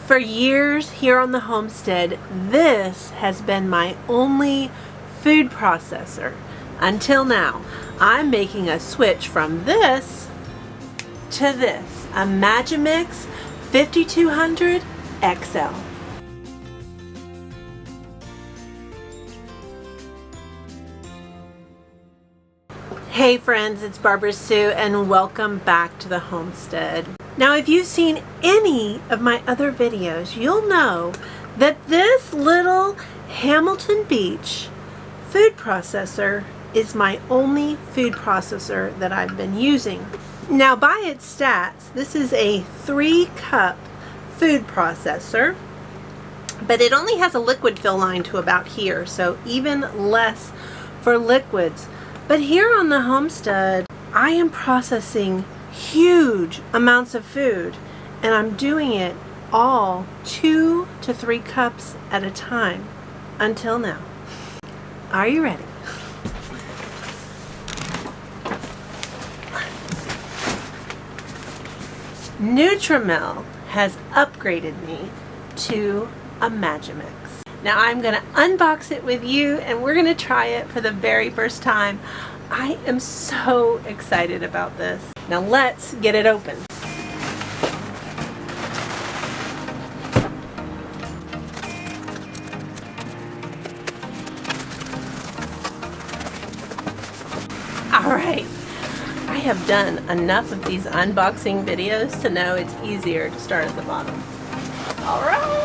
For years here on the homestead, this has been my only food processor. Until now, I'm making a switch from this to this, a Magimix 5200 XL. Hey friends, it's Barbara Sue and welcome back to the homestead. Now if you've seen any of my other videos, you'll know that this little Hamilton Beach food processor is my only food processor that I've been using. Now by its stats, this is a 3-cup food processor, but it only has a liquid fill line to about here, so even less for liquids. But here on the homestead, I am processing huge amounts of food, and I'm doing it all 2 to 3 cups at a time until now. Are you ready? Nutrimel has upgraded me to a Magimix. Now I'm going to unbox it with you and we're going to try it for the very first time. I am so excited about this. Now let's get it open. Alright, I have done enough of these unboxing videos to know it's easier to start at the bottom. Alright!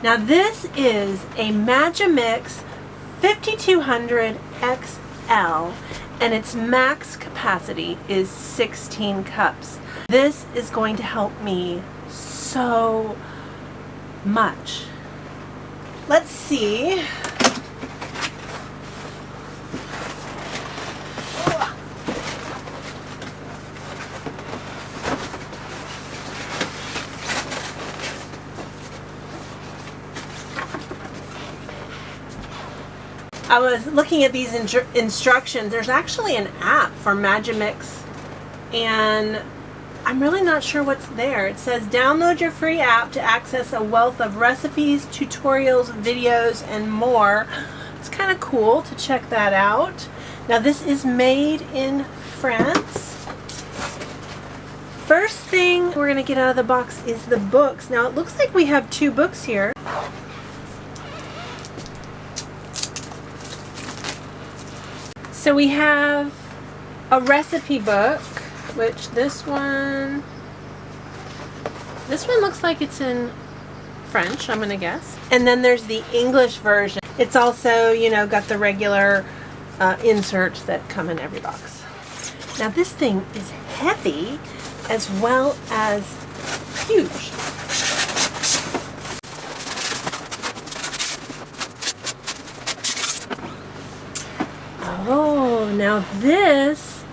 Now this is a Magimix 5200 XL and its max capacity is 16 cups. This is going to help me so much. Let's see. I was looking at these instructions. There's actually an app for Magimix and I'm really not sure what's there. It says download your free app to access a wealth of recipes, tutorials, videos, and more. It's kind of cool to check that out. Now this is made in France. First thing we're going to get out of the box is the books. Now it looks like we have 2 books here. So we have a recipe book, which this one looks like it's in French, I'm gonna guess. And then there's the English version. It's also, you know, got the regular inserts that come in every box. Now this thing is heavy as well as huge. Oh, now this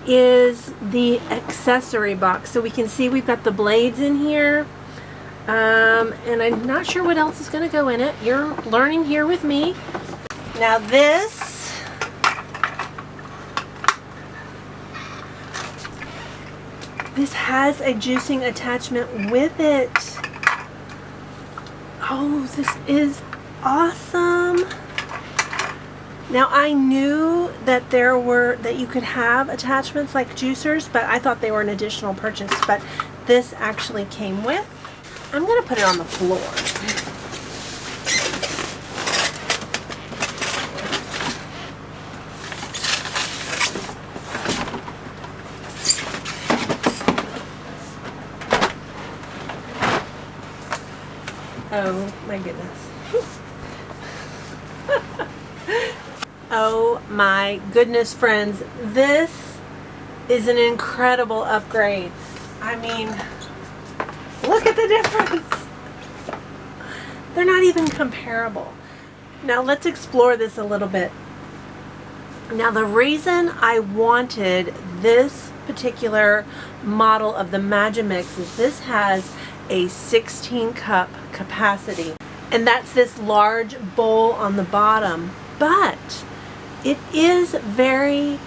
is the accessory box. So we can see we've got the blades in here. And I'm not sure what else is going to go in it. You're learning here with me. Now this has a juicing attachment with it. Oh, this is awesome. Now I knew that that you could have attachments like juicers, but I thought they were an additional purchase, but this actually came with. I'm going to put it on the floor. Oh my goodness. Oh my goodness, friends, this is an incredible upgrade. I mean, look at the difference. They're not even comparable. Now let's explore this a little bit. Now the reason I wanted this particular model of the Magimix is this has a 16 cup capacity, and that's this large bowl on the bottom. But it is very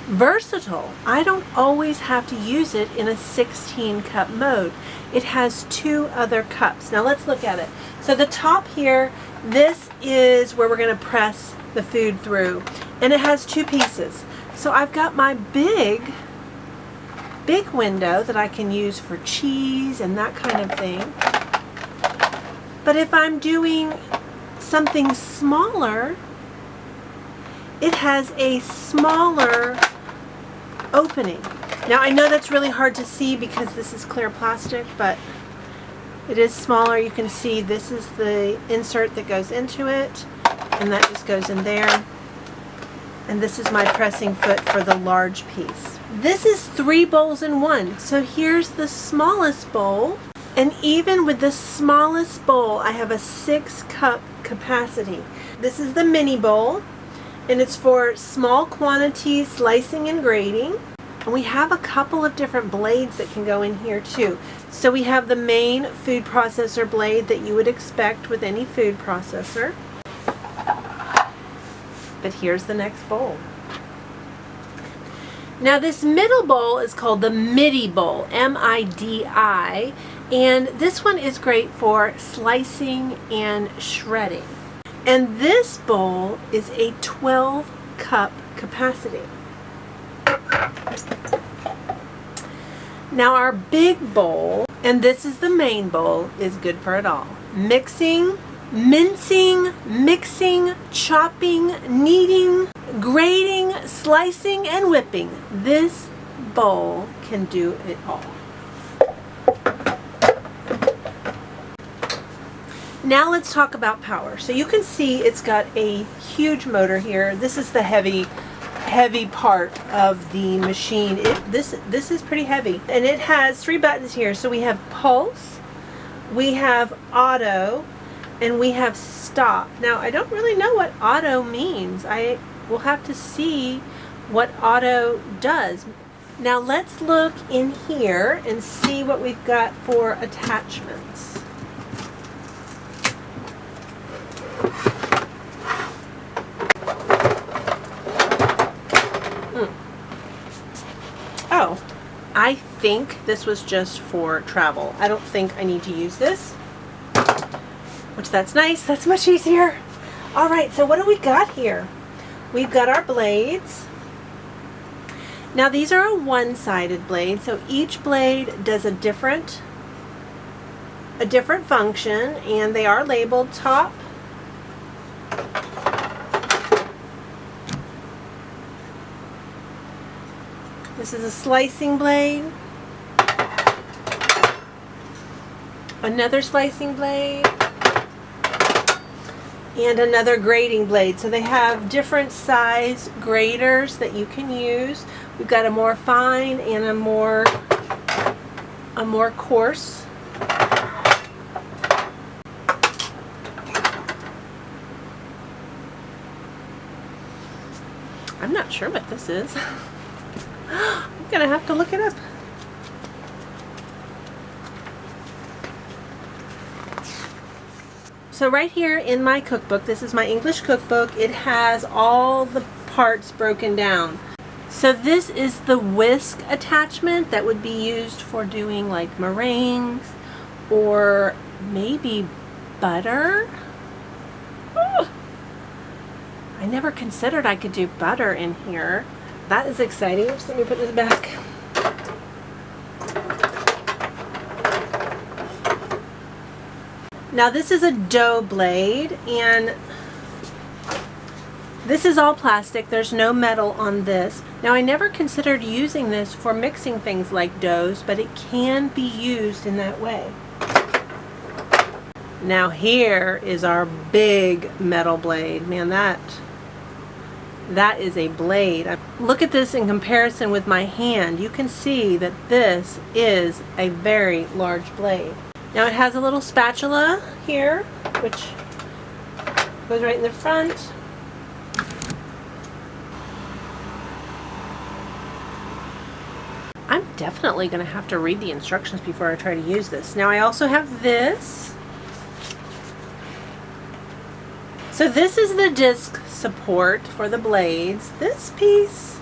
versatile. I don't always have to use it in a 16 cup mode. It has 2 other cups. Now let's look at it. So the top here, this is where we're going to press the food through, and it has 2 pieces. So I've got my big window that I can use for cheese and that kind of thing. But if I'm doing something smaller, it has a smaller opening. Now I know that's really hard to see because this is clear plastic, but it is smaller. You can see this is the insert that goes into it, and that just goes in there. And this is my pressing foot for the large piece. This is 3 bowls in one. So here's the smallest bowl, and even with the smallest bowl, I have a 6 cup capacity. This is the mini bowl, and it's for small quantities, slicing and grating. And we have a couple of different blades that can go in here too. So we have the main food processor blade that you would expect with any food processor. But here's the next bowl. Now this middle bowl is called the midi bowl, M-I-D-I, and this one is great for slicing and shredding. And this bowl is a 12 cup capacity. Now our big bowl, and this is the main bowl, is good for it all. Mixing, mincing, mixing, chopping, kneading, grating, slicing, and whipping. This bowl can do it all. Now let's talk about power. So you can see it's got a huge motor here. This is the heavy part of the machine. This is pretty heavy, and it has 3 buttons here. So we have pulse, we have auto, and we have stop. Now I don't really know what auto means. I will have to see what auto does. Now let's look in here and see what we've got for attachments. Oh, I think this was just for travel. I don't think I need to use this, which that's nice. That's much easier. All right, so what do we got here? We've got our blades. Now these are a one-sided blade, so each blade does a different function, and they are labeled top, this is a slicing blade, another slicing blade, and another grating blade. So they have different size graters that you can use. We've got a more fine and a more coarse. I'm not sure what this is. I'm gonna have to look it up. So right here in my cookbook, this is my English cookbook, it has all the parts broken down. So this is the whisk attachment that would be used for doing like meringues or maybe butter. Oh, I never considered I could do butter in here. That is exciting. Oops, let me put this back. Now this is a dough blade, and this is all plastic. There's no metal on this. Now I never considered using this for mixing things like doughs, but it can be used in that way. Now here is our big metal blade. Man, that is a blade. Look at this in comparison with my hand. You can see that this is a very large blade. Now it has a little spatula here, which goes right in the front. I'm definitely going to have to read the instructions before I try to use this. Now I also have this. So this is the disc support for the blades. This piece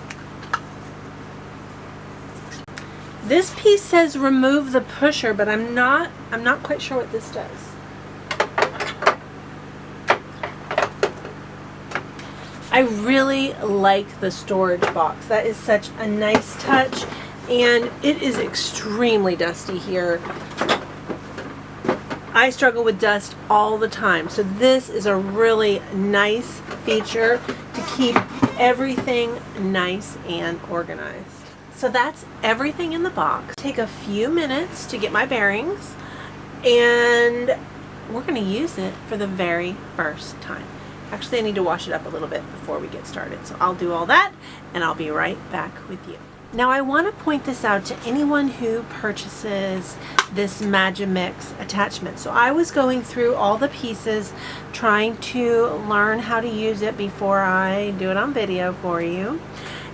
says remove the pusher, but I'm not quite sure what this does. I really like the storage box. That is such a nice touch, and it is extremely dusty here. I struggle with dust all the time, so this is a really nice feature to keep everything nice and organized. So that's everything in the box. Take a few minutes to get my bearings, and we're going to use it for the very first time. Actually, I need to wash it up a little bit before we get started, so I'll do all that and I'll be right back with you. Now, I want to point this out to anyone who purchases this Magimix attachment. So I was going through all the pieces, trying to learn how to use it before I do it on video for you.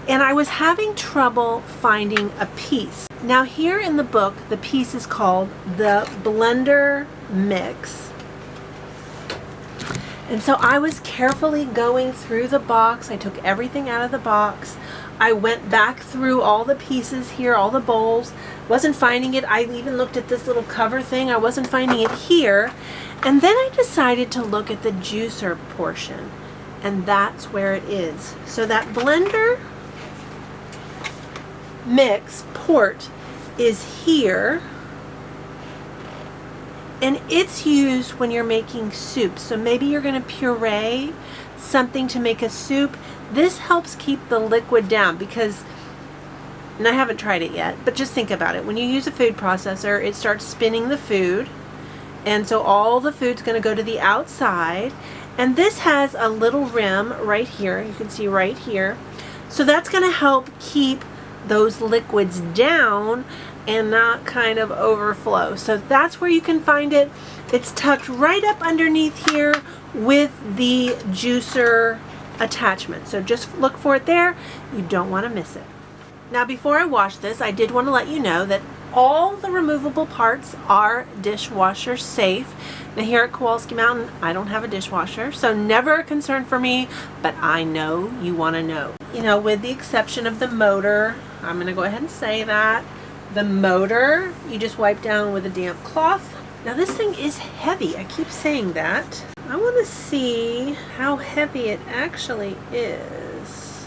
And I was having trouble finding a piece. Now, here in the book, the piece is called the Blender Mix. And so I was carefully going through the box. I took everything out of the box. I went back through all the pieces here, all the bowls. Wasn't finding it. I even looked at this little cover thing. I wasn't finding it here. And then I decided to look at the juicer portion. And that's where it is. So that Blender Mix port is here. And it's used when you're making soup. So maybe you're going to puree something to make a soup. This helps keep the liquid down because, and I haven't tried it yet, but just think about it. When you use a food processor, it starts spinning the food. And so all the food's going to go to the outside. And this has a little rim right here. You can see right here. So that's going to help keep those liquids down and not kind of overflow. So that's where you can find it. It's tucked right up underneath here with the juicer attachment. So just look for it there. You don't want to miss it. Now, before I wash this, I did want to let you know that all the removable parts are dishwasher safe. Now, here at Kowalski Mountain, I don't have a dishwasher, so never a concern for me, but I know you want to know. You know, with the exception of the motor, I'm going to go ahead and say that. The motor, you just wipe down with a damp cloth. Now, this thing is heavy. I keep saying that. I want to see how heavy it actually is.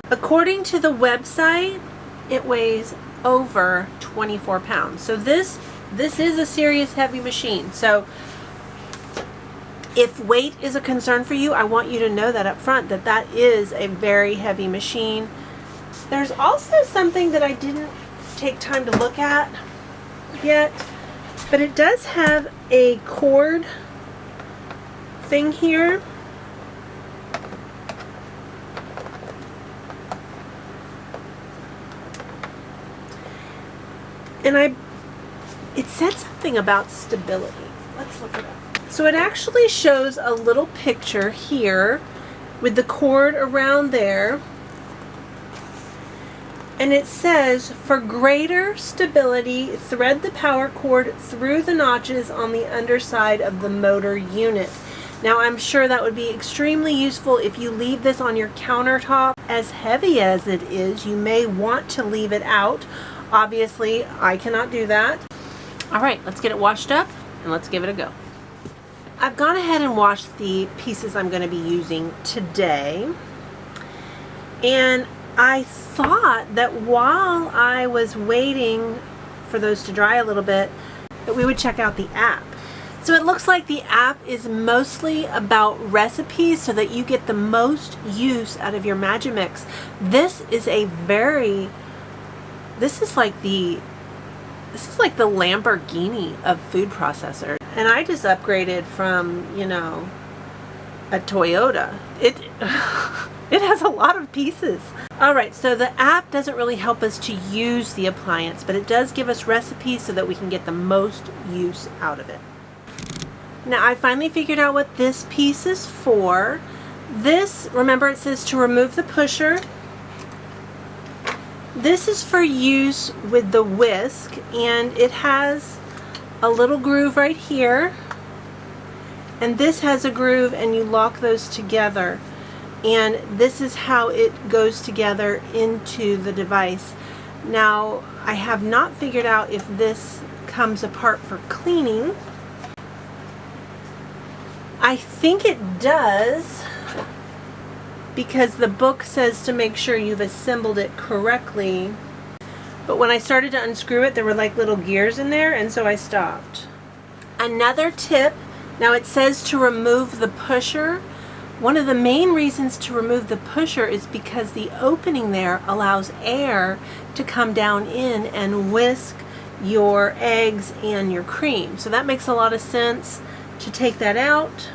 According to the website, it weighs over 24 pounds. So this is a serious heavy machine. So if weight is a concern for you, I want you to know that up front, that is a very heavy machine. There's also something that I didn't take time to look at yet, but it does have a cord thing here. And it said something about stability. Let's look it up. So it actually shows a little picture here with the cord around there. And it says, for greater stability, thread the power cord through the notches on the underside of the motor unit. Now, I'm sure that would be extremely useful if you leave this on your countertop. As heavy as it is, you may want to leave it out. Obviously, I cannot do that. All right, let's get it washed up and let's give it a go. I've gone ahead and washed the pieces I'm going to be using today. And I thought that while I was waiting for those to dry a little bit, that we would check out the app. So it looks like the app is mostly about recipes so that you get the most use out of your Magimix. This is like the Lamborghini of food processors. And I just upgraded from, you know, a Toyota. It has a lot of pieces. Alright, so the app doesn't really help us to use the appliance, but it does give us recipes so that we can get the most use out of it. Now, I finally figured out what this piece is for. This, remember, it says to remove the pusher. This is for use with the whisk, and it has a little groove right here. and this has a groove, and you lock those together, and this is how it goes together into the device. Now, I have not figured out if this comes apart for cleaning. I think it does, because the book says to make sure you've assembled it correctly. But when I started to unscrew it, there were like little gears in there, and so I stopped. Another tip, now it says to remove the pusher. One of the main reasons to remove the pusher is because the opening there allows air to come down in and whisk your eggs and your cream. So that makes a lot of sense to take that out.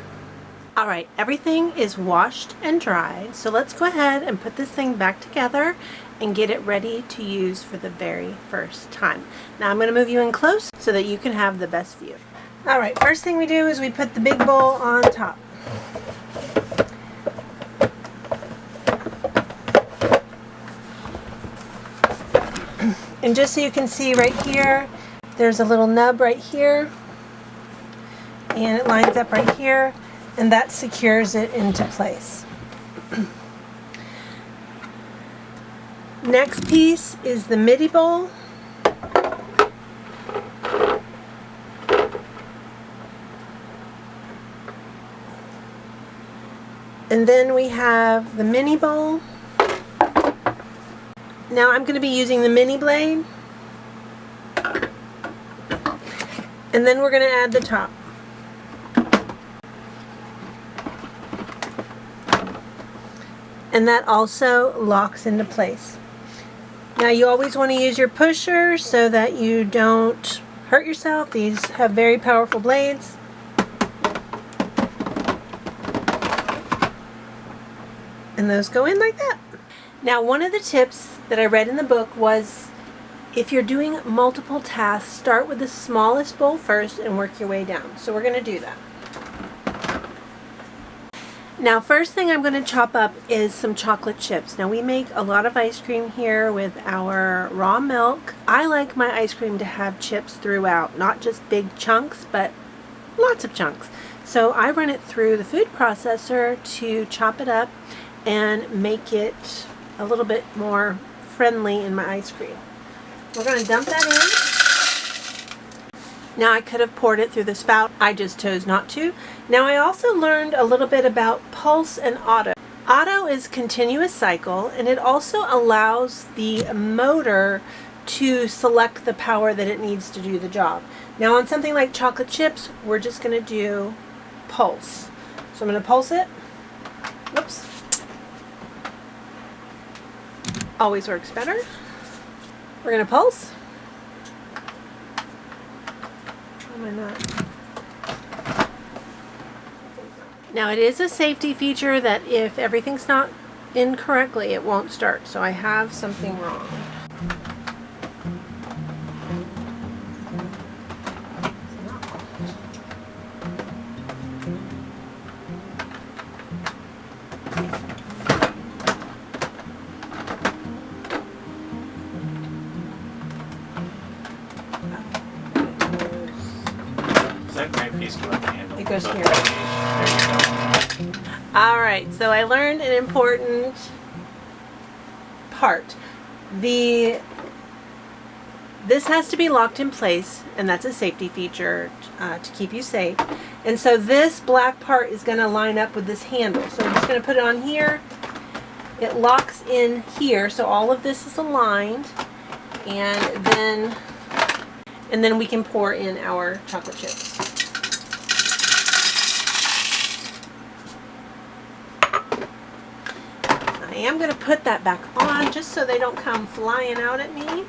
Alright, everything is washed and dried, so let's go ahead and put this thing back together and get it ready to use for the very first time. Now I'm going to move you in close so that you can have the best view. Alright, first thing we do is we put the big bowl on top. And just so you can see right here, there's a little nub right here, and it lines up right here, and that secures it into place. Next piece is the midi bowl. And then we have the mini bowl. Now I'm going to be using the mini blade. And then we're going to add the top. And that also locks into place. Now you always want to use your pusher so that you don't hurt yourself. These have very powerful blades. And those go in like that. Now, one of the tips that I read in the book was if you're doing multiple tasks, start with the smallest bowl first and work your way down. So we're going to do that. Now, first thing I'm going to chop up is some chocolate chips. Now, we make a lot of ice cream here with our raw milk. I like my ice cream to have chips throughout, not just big chunks, but lots of chunks. So I run it through the food processor to chop it up and make it a little bit more friendly in my ice cream. We're going to dump that in. Now I could have poured it through the spout. I just chose not to. Now I also learned a little bit about pulse and auto. Auto is continuous cycle, and it also allows the motor to select the power that it needs to do the job. Now on something like chocolate chips, we're just going to do pulse. So I'm going to pulse it. Whoops. Always works better. We're going to pulse. How am I not? Now it is a safety feature that if everything's not in correctly, it won't start. So I have something wrong. It goes here. Alright, so I learned an important part. This has to be locked in place, and that's a safety feature to keep you safe. And so this black part is going to line up with this handle. So I'm just going to put it on here. It locks in here, so all of this is aligned. And then we can pour in our chocolate chips. I am going to put that back on just so they don't come flying out at me.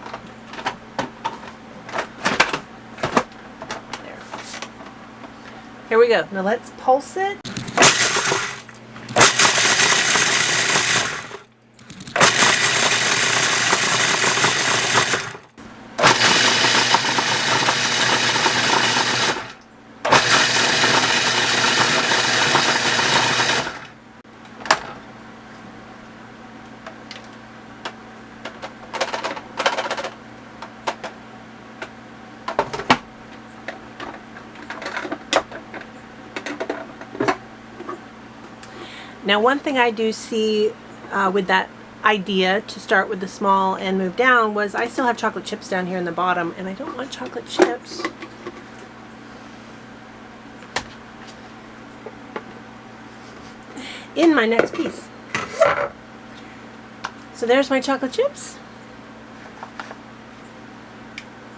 There. Here we go. Now let's pulse it. Now, one thing I do see with that idea to start with the small and move down was I still have chocolate chips down here in the bottom, and I don't want chocolate chips in my next piece. So there's my chocolate chips.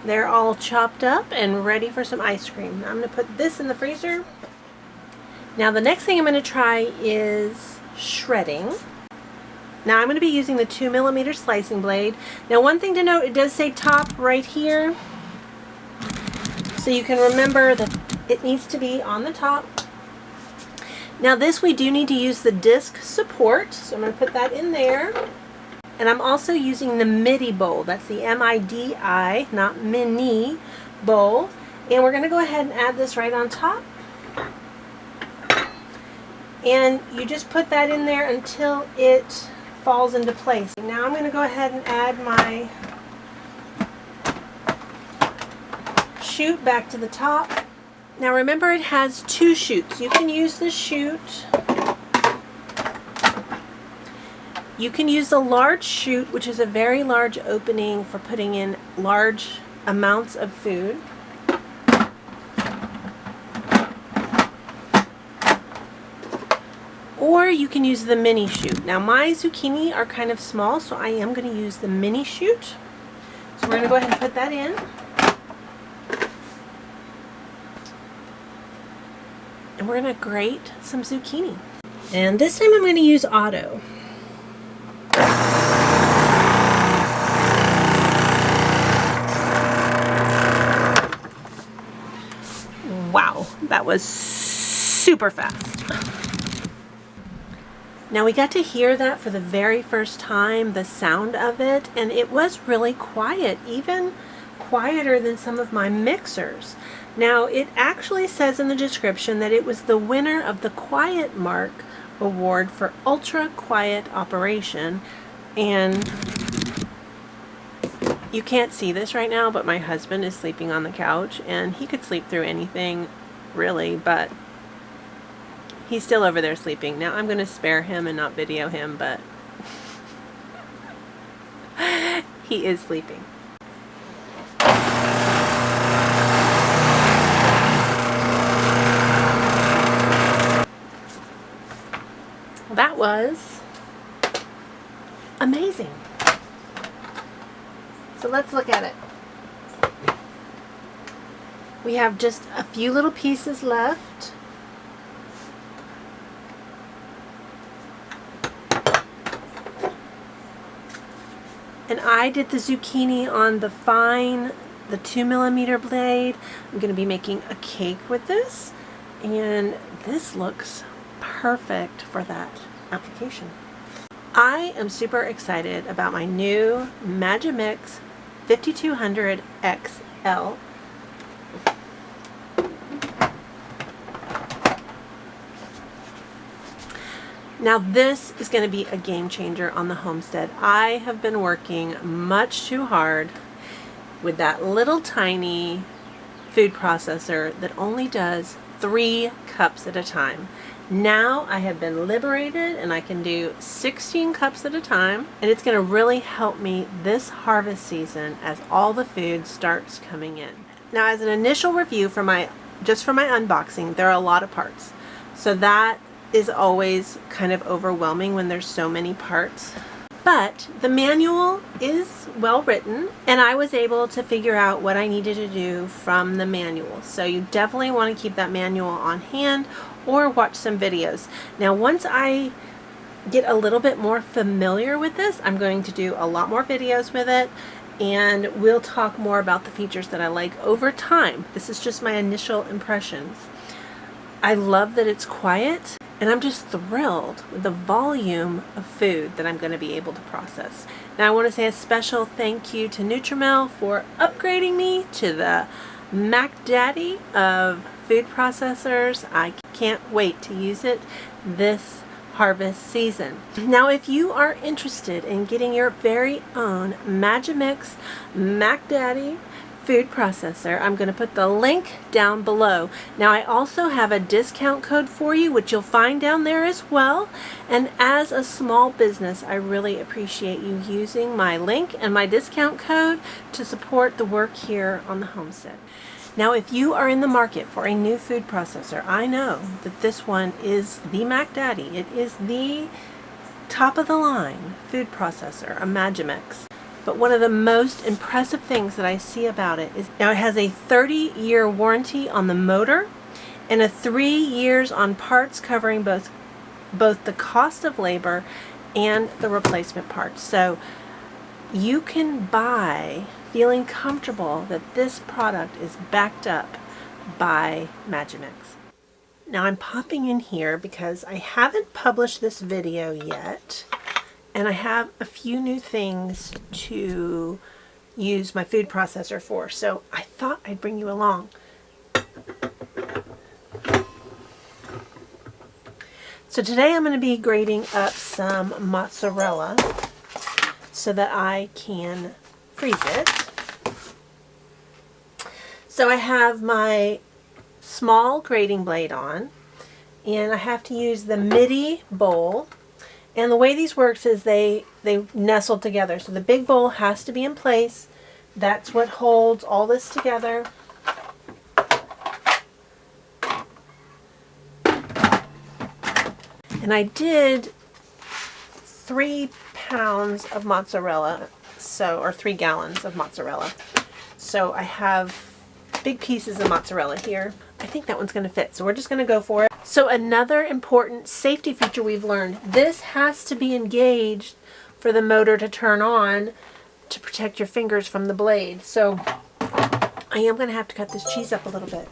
They're all chopped up and ready for some ice cream. I'm going to put this in the freezer. Now the next thing I'm going to try is shredding. Now I'm going to be using the 2mm slicing blade. Now one thing to note, it does say top right here. So you can remember that it needs to be on the top. Now this, we do need to use the disc support. So I'm going to put that in there. And I'm also using the MIDI bowl. That's the M-I-D-I, not mini bowl. And we're going to go ahead and add this right on top. And you just put that in there until it falls into place. Now I'm going to go ahead and add my chute back to the top. Now remember, it has 2 chutes. You can use the chute. You can use the large chute, which is a very large opening for putting in large amounts of food. Or you can use the mini chute. Now my zucchini are kind of small, so I am going to use the mini chute. So we're going to go ahead and put that in. And we're going to grate some zucchini. And this time I'm going to use auto. Wow, that was super fast. Now we got to hear that for the very first time, the sound of it, and it was really quiet, even quieter than some of my mixers. Now it actually says in the description that it was the winner of the Quiet Mark Award for Ultra Quiet Operation, and you can't see this right now, but my husband is sleeping on the couch, and he could sleep through anything, really, but he's still over there sleeping. Now I'm going to spare him and not video him, but he is sleeping. That was amazing. So let's look at it. We have just a few little pieces left. And I did the zucchini on the 2mm blade. I'm going to be making a cake with this, and this looks perfect for that application. I am super excited about my new Magimix 5200 XL. Now this is going to be a game changer on the homestead. I have been working much too hard with that little tiny food processor that only does 3 cups at a time. Now I have been liberated and I can do 16 cups at a time, and it's going to really help me this harvest season as all the food starts coming in. Now, as an initial review for just for my unboxing, there are a lot of parts. So that is always kind of overwhelming when there's so many parts. But the manual is well written, and I was able to figure out what I needed to do from the manual. So you definitely want to keep that manual on hand or watch some videos. Now once I get a little bit more familiar with this, I'm going to do a lot more videos with it, and we'll talk more about the features that I like over time. This is just my initial impressions. I love that it's quiet, and I'm just thrilled with the volume of food that I'm going to be able to process. Now I want to say a special thank you to Nutrimel for upgrading me to the Mac Daddy of food processors. I can't wait to use it this harvest season. Now if you are interested in getting your very own Magimix Mac Daddy food processor. I'm going to put the link down below. Now I also have a discount code for you, which you'll find down there as well. And as a small business, I really appreciate you using my link and my discount code to support the work here on the homestead. Now if you are in the market for a new food processor, I know that this one is the Mac Daddy. It is the top of the line food processor, a Magimix. But one of the most impressive things that I see about it is now it has a 30-year warranty on the motor and a 3 years on parts, covering both the cost of labor and the replacement parts. So you can buy feeling comfortable that this product is backed up by Magimix. Now I'm popping in here because I haven't published this video yet. And I have a few new things to use my food processor for, so I thought I'd bring you along. So today I'm going to be grating up some mozzarella so that I can freeze it. So I have my small grating blade on, and I have to use the midi bowl. And the way these works is they nestle together. So the big bowl has to be in place. That's what holds all this together. And I did 3 pounds of mozzarella, or 3 gallons of mozzarella. So I have big pieces of mozzarella here. I think that one's going to fit, so we're just going to go for it. So another important safety feature we've learned, this has to be engaged for the motor to turn on to protect your fingers from the blade. So I am going to have to cut this cheese up a little bit.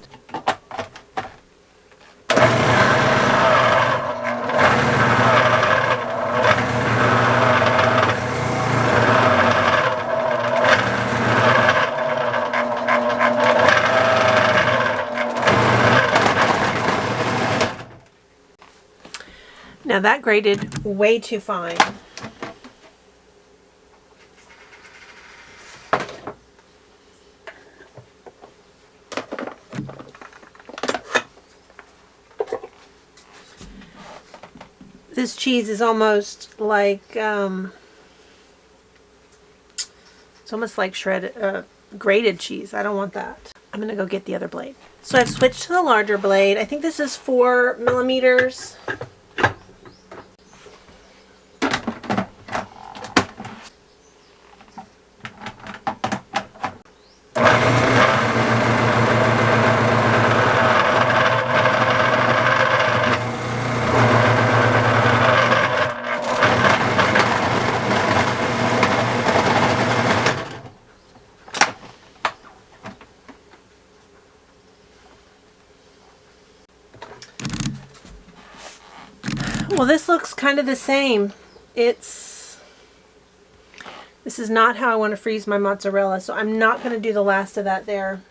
Now that grated way too fine. This cheese is almost like it's almost like shredded grated cheese. I don't want that. I'm gonna go get the other blade. So I've switched to the larger blade. I think this is 4 millimeters. Well, this looks kind of the same. This is not how I want to freeze my mozzarella, so I'm not going to do the last of that there.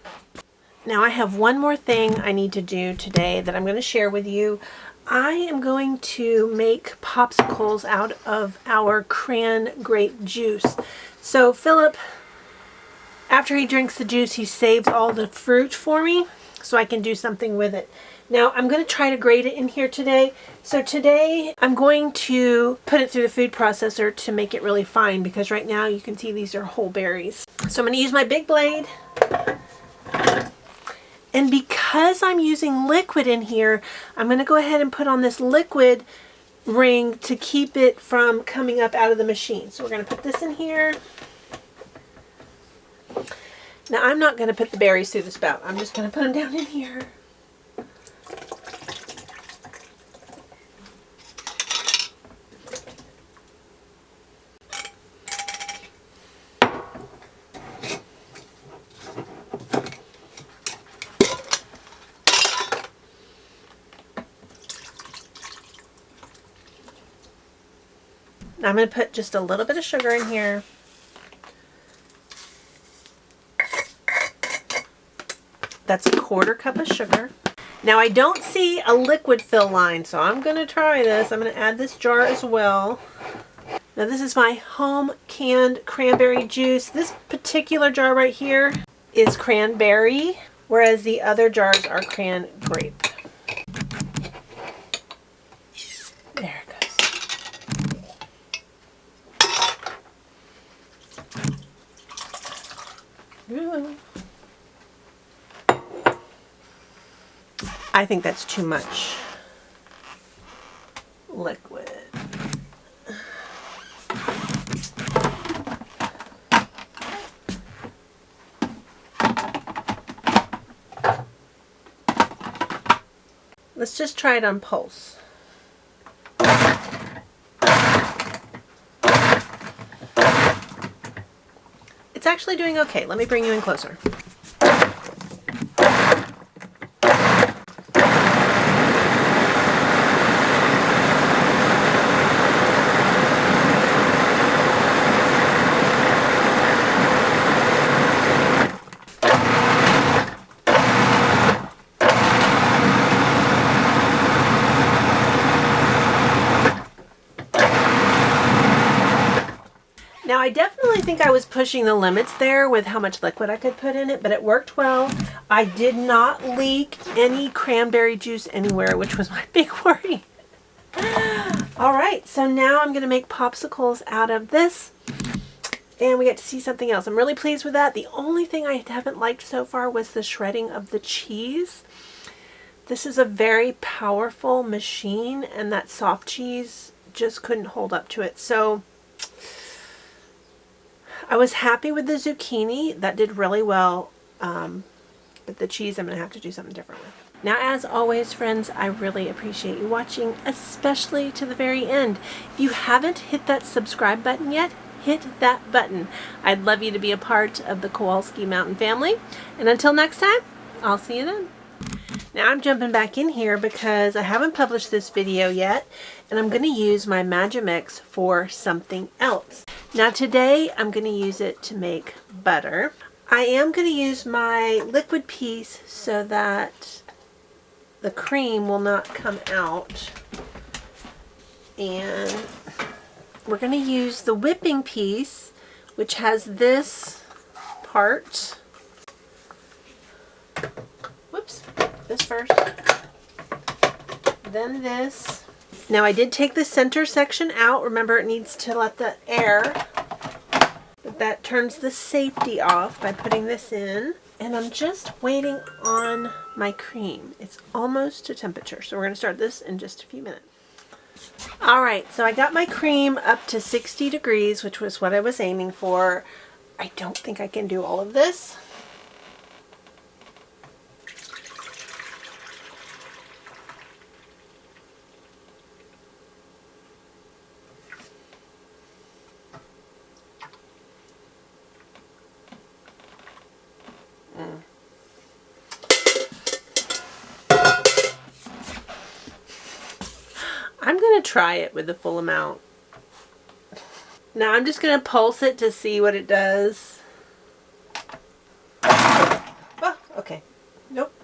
Now I have one more thing I need to do today that I'm going to share with you. I am going to make popsicles out of our cran grape juice. So Philip, after he drinks the juice, he saves all the fruit for me so I can do something with it. Now I'm going to try to grate it in here today. So today I'm going to put it through the food processor to make it really fine, because right now you can see these are whole berries. So I'm going to use my big blade. And because I'm using liquid in here, I'm going to go ahead and put on this liquid ring to keep it from coming up out of the machine. So we're going to put this in here. Now I'm not going to put the berries through the spout. I'm just going to put them down in here. Now I'm going to put just a little bit of sugar in here. That's a 1/4 cup of sugar. Now I don't see a liquid fill line, so I'm going to try this. I'm going to add this jar as well. Now this is my home canned cranberry juice. This particular jar right here is cranberry, whereas the other jars are cran grape. There it goes. Ooh. I think that's too much liquid. Let's just try it on pulse. It's actually doing okay. Let me bring you in closer. Now I definitely think I was pushing the limits there with how much liquid I could put in it, but it worked well. I did not leak any cranberry juice anywhere, which was my big worry. All right, so now I'm going to make popsicles out of this, and we get to see something else. I'm really pleased with that. The only thing I haven't liked so far was the shredding of the cheese. This is a very powerful machine, and that soft cheese just couldn't hold up to it. So I was happy with the zucchini. That did really well, but the cheese I'm going to have to do something different with. Now, as always, friends, I really appreciate you watching, especially to the very end. If you haven't hit that subscribe button yet, hit that button. I'd love you to be a part of the Kowalski Mountain family. And until next time, I'll see you then. Now I'm jumping back in here because I haven't published this video yet, and I'm going to use my Magimix for something else. Now today I'm going to use it to make butter. I am going to use my liquid piece so that the cream will not come out, and we're going to use the whipping piece, which has this part. Whoops. This first, then this. Now I did take the center section out. Remember, it needs to let the air, but that turns the safety off by putting this in. And I'm just waiting on my cream. It's almost to temperature, so we're going to start this in just a few minutes. Alright, so I got my cream up to 60 degrees, which was what I was aiming for. I don't think I can do all of this. I'm going to try it with the full amount. Now I'm just going to pulse it to see what it does. Oh, okay. Nope.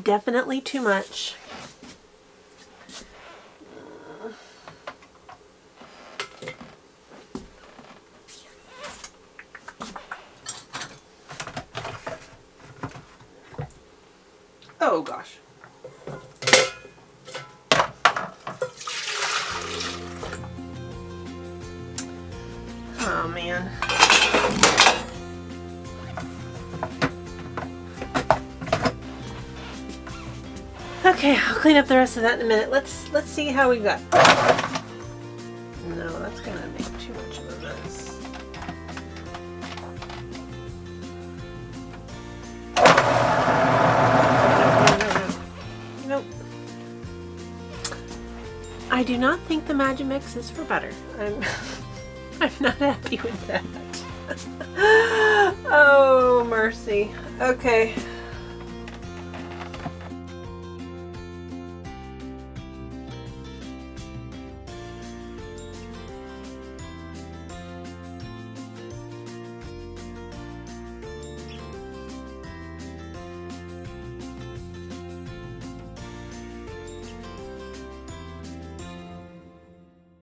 Definitely too much. Oh gosh. Oh man. Okay, I'll clean up the rest of that in a minute. Let's see how we got. No, that's gonna make too much of a mess. Nope. I do not think the Magimix is for butter. I'm not happy with that. Oh, mercy. Okay.